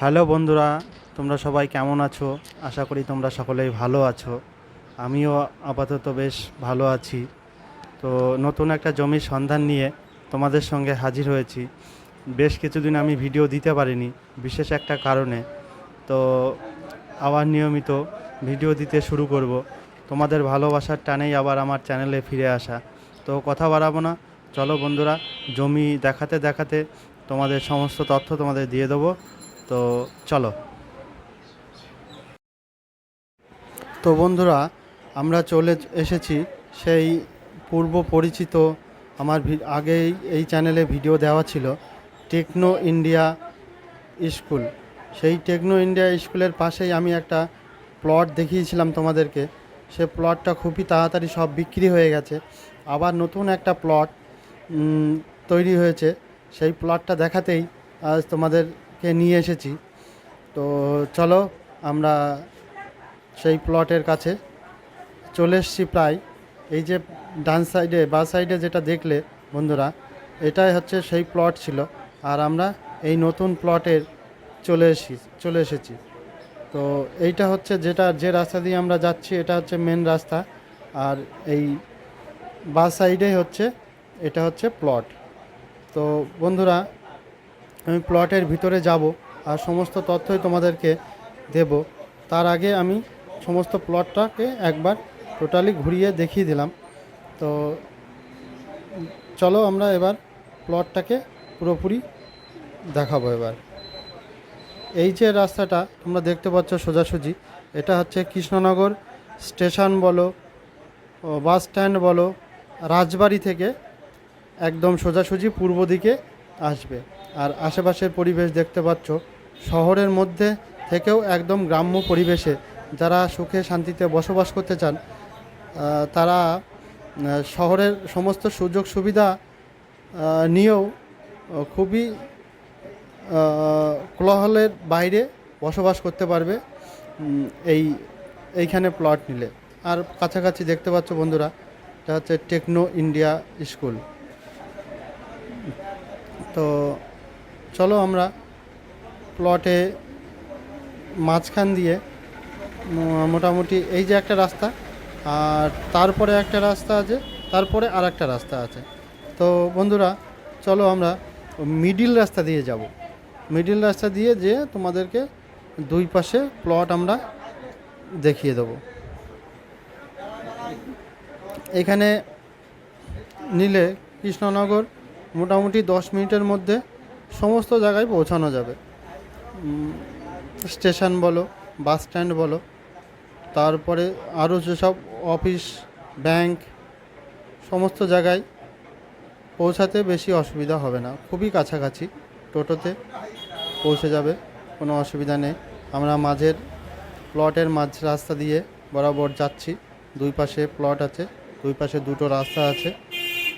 Hello বন্ধুরা, তোমরা সবাই কেমন আছো? আশা করি তোমরা সকলেই ভালো আছো। আমিও আপাতত বেশ ভালো আছি। তো নতুন একটা জমির সন্ধান নিয়ে তোমাদের সঙ্গে হাজির হয়েছি। বেশ কিছুদিন আমি ভিডিও দিতে পারিনি বিশেষ একটা কারণে। তো আবার নিয়মিত ভিডিও দিতে শুরু করব। তোমাদের ভালোবাসার টানেই আবার আমার চ্যানেলে ফিরে আসা। তো কথা বাড়াবো না, চলো বন্ধুরা, জমি দেখাতে দেখাতে তোমাদের সমস্ত তথ্য তোমাদের দিয়ে দেবো। তো চলো। তো বন্ধুরা, আমরা চলে এসেছি সেই পূর্ব পরিচিত, আমার আগেই এই চ্যানেলে ভিডিও দেওয়া ছিল, টেকনো ইন্ডিয়া স্কুল। সেই টেকনো ইন্ডিয়া স্কুলের পাশেই আমি একটা প্লট দেখিয়েছিলাম তোমাদেরকে। সে প্লটটা খুবই তাড়াতাড়ি সব বিক্রি হয়ে গেছে। আবার নতুন একটা প্লট তৈরি হয়েছে। সেই প্লটটা দেখাতেই আজ তোমাদেরকে নিয়ে এসেছি। তো চলো, আমরা সেই প্লটের কাছে চলে এসেছি প্রায়। এই যে ডান সাইডে বা সাইডে যেটা দেখলে বন্ধুরা, এটাই হচ্ছে সেই প্লট ছিল। আর আমরা এই নতুন প্লটের চলে এসেছি। তো এইটা হচ্ছে যে রাস্তা দিয়ে আমরা যাচ্ছি, এটা হচ্ছে মেন রাস্তা। আর এই বা সাইডে হচ্ছে, এটা হচ্ছে প্লট। তো বন্ধুরা, আমি প্লটের ভিতরে যাব আর সমস্ত তথ্যই তোমাদেরকে দেব। তার আগে আমি সমস্ত প্লটটাকে একবার টোটালি ঘুরিয়ে দেখিয়ে দিলাম। তো চলো আমরা এবার প্লটটাকে পুরোপুরি দেখাবো এবার। এই যে রাস্তাটা তোমরা দেখতে পাচ্ছ সোজাসুজি, এটা হচ্ছে কৃষ্ণনগর স্টেশন বলো, বাস স্ট্যান্ড বলো, রাজবাড়ি থেকে একদম সোজাসুজি পূর্ব দিকে আসবে। আর আশেপাশের পরিবেশ দেখতে পাচ্ছ, শহরের মধ্যে থেকেও একদম গ্রাম্য পরিবেশে যারা সুখে শান্তিতে বসবাস করতে চান, তারা শহরের সমস্ত সুযোগ সুবিধা নিয়েও খুবই কোলাহলের বাইরে বসবাস করতে পারবে এইখানে প্লট নিলে। আর কাছাকাছি দেখতে পাচ্ছ বন্ধুরা, এটা হচ্ছে টেকনো ইন্ডিয়া স্কুল। তো চলো আমরা প্লটে মাঝখান দিয়ে মোটামুটি এই যে একটা রাস্তা, আর তারপরে একটা রাস্তা আছে, তারপরে আর একটা রাস্তা আছে। তো বন্ধুরা, চলো আমরা মিডিল রাস্তা দিয়ে যাব। মিডিল রাস্তা দিয়ে যেয়ে তোমাদেরকে দুই পাশে প্লট আমরা দেখিয়ে দেবো। এখানে নিলে কৃষ্ণনগর মোটামুটি 10 মিনিটের মধ্যে সমস্ত জায়গায় পৌঁছানো যাবে। স্টেশন বলো, বাস স্ট্যান্ড বলো, তারপরে আরও যেসব অফিস, ব্যাংক, সমস্ত জায়গায় পৌঁছাতে বেশি অসুবিধা হবে না। খুবই কাছাকাছি, টোটোতে পৌঁছে যাবে, কোনো অসুবিধা নেই। আমরা প্লটের মাঝ রাস্তা দিয়ে বরাবর যাচ্ছি। দুই পাশে প্লট আছে, দুই পাশে দুটো রাস্তা আছে।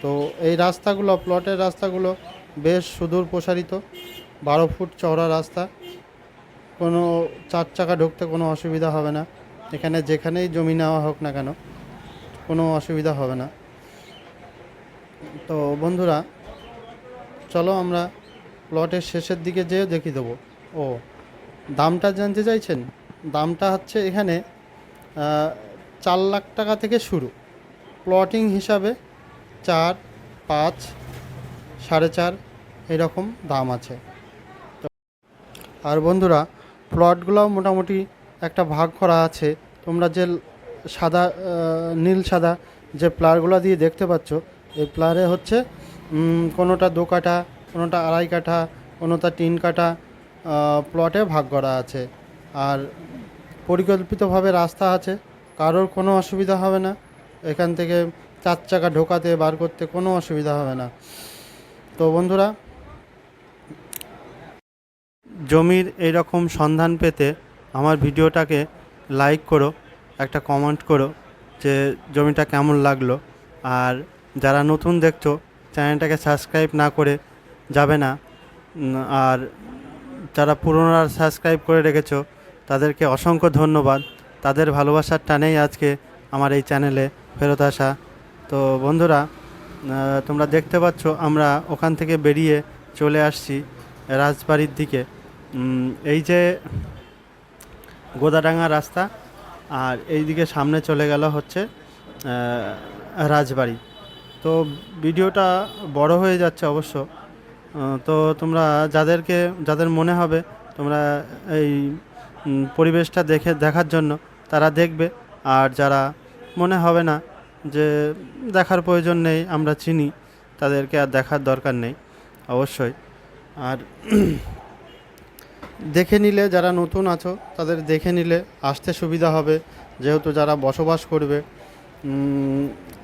তো এই রাস্তাগুলো, প্লটের রাস্তাগুলো বেশ সুদূর প্রসারিত, 12 ফুট চওড়া রাস্তা। কোনো 4 চাকা ঢুকতে কোনো অসুবিধা হবে না। এখানে যেখানেই জমি নেওয়া হোক না কেন, কোনো অসুবিধা হবে না। তো বন্ধুরা, চলো আমরা প্লটের শেষের দিকে যেয়ে দেখিয়ে দেবো। ও, দামটা জানতে চাইছেন? দামটা হচ্ছে এখানে 4 লাখ টাকা থেকে শুরু। প্লটিং হিসাবে 4, 5, 4.5 এরকম দাম আছে। আর বন্ধুরা, প্লটগুলো মোটামুটি একটা ভাগ করা আছে। তোমরা যে সাদা, নীল সাদা যে প্লারগুলো দিয়ে দেখতে পাচ্ছ, এই প্লারে হচ্ছে কোনোটা 2 কাঠা, কোনোটা 2.5 কাঠা, কোনোটা 3 কাঠা প্লটে ভাগ করা আছে। আর পরিকল্পিতভাবে রাস্তা আছে, কারোর কোনো অসুবিধা হবে না। এখান থেকে 4 চাকা ঢোকাতে বার করতে কোনো অসুবিধা হবে না। তো বন্ধুরা, জমির এইরকম সন্ধান পেতে আমার ভিডিওটাকে লাইক করো, একটা কমেন্ট করো যে জমিটা কেমন লাগলো। আর যারা নতুন দেখছো, চ্যানেলটাকে সাবস্ক্রাইব না করে যাবে না। আর যারা পুরোনো সাবস্ক্রাইব করে রেখেছো, তাদেরকে অসংখ্য ধন্যবাদ। তাদের ভালোবাসার টানেই আজকে আমার এই চ্যানেলে ফেরত আসা। তো বন্ধুরা, তোমরা দেখতে পাচ্ছ আমরা ওখান থেকে বেরিয়ে চলে আসছি রাজবাড়ির দিকে। এই যে গোদাডাঙ্গা রাস্তা, আর এইদিকে সামনে চলে গেল হচ্ছে রাজবাড়ি। তো ভিডিওটা বড় হয়ে যাচ্ছে অবশ্য। তো তোমরা যাদের মনে হবে তোমরা এই পরিবেশটা দেখার জন্য তারা দেখবে, আর যারা মনে হবে না যে দেখার প্রয়োজন নেই, আমরা চিনি, তাদেরকে আর দেখার দরকার নেই অবশ্যই। আর দেখে নিলে, যারা নতুন আছো তাদের দেখে নিলে আসতে সুবিধা হবে, যেহেতু যারা বসবাস করবে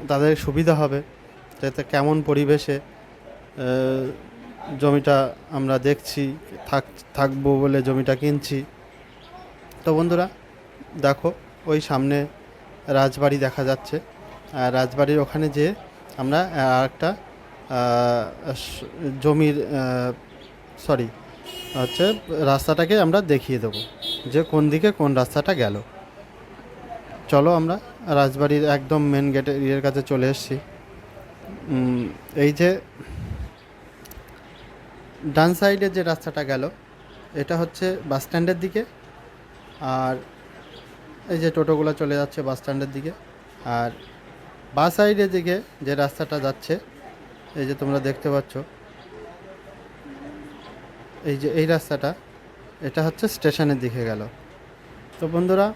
তাদের সুবিধা হবে যাতে কেমন পরিবেশে জমিটা আমরা দেখছি, থাকবো বলে জমিটা কিনছি। তো বন্ধুরা দেখো, ওই সামনে রাজবাড়ি দেখা যাচ্ছে, আর রাজবাড়ির ওখানে যেয়ে আমরা একটা জমির সরি হচ্ছে রাস্তাটাকে আমরা দেখিয়ে দেবো যে কোন দিকে কোন রাস্তাটা গেল। চলো, আমরা রাজবাড়ির একদম মেন গেটের কাছে চলে এসেছি। এই যে ডান সাইডে যে রাস্তাটা গেল এটা হচ্ছে বাস স্ট্যান্ডের দিকে, আর এই যে টোটোগুলো চলে যাচ্ছে বাস স্ট্যান্ডের দিকে। আর বাঁ সাইডের দিকে যে রাস্তাটা যাচ্ছে, এই যে তোমরা দেখতে পাচ্ছ, এই যে এই রাস্তাটা, এটা হচ্ছে স্টেশনের দিকে গেল। তো বন্ধুরা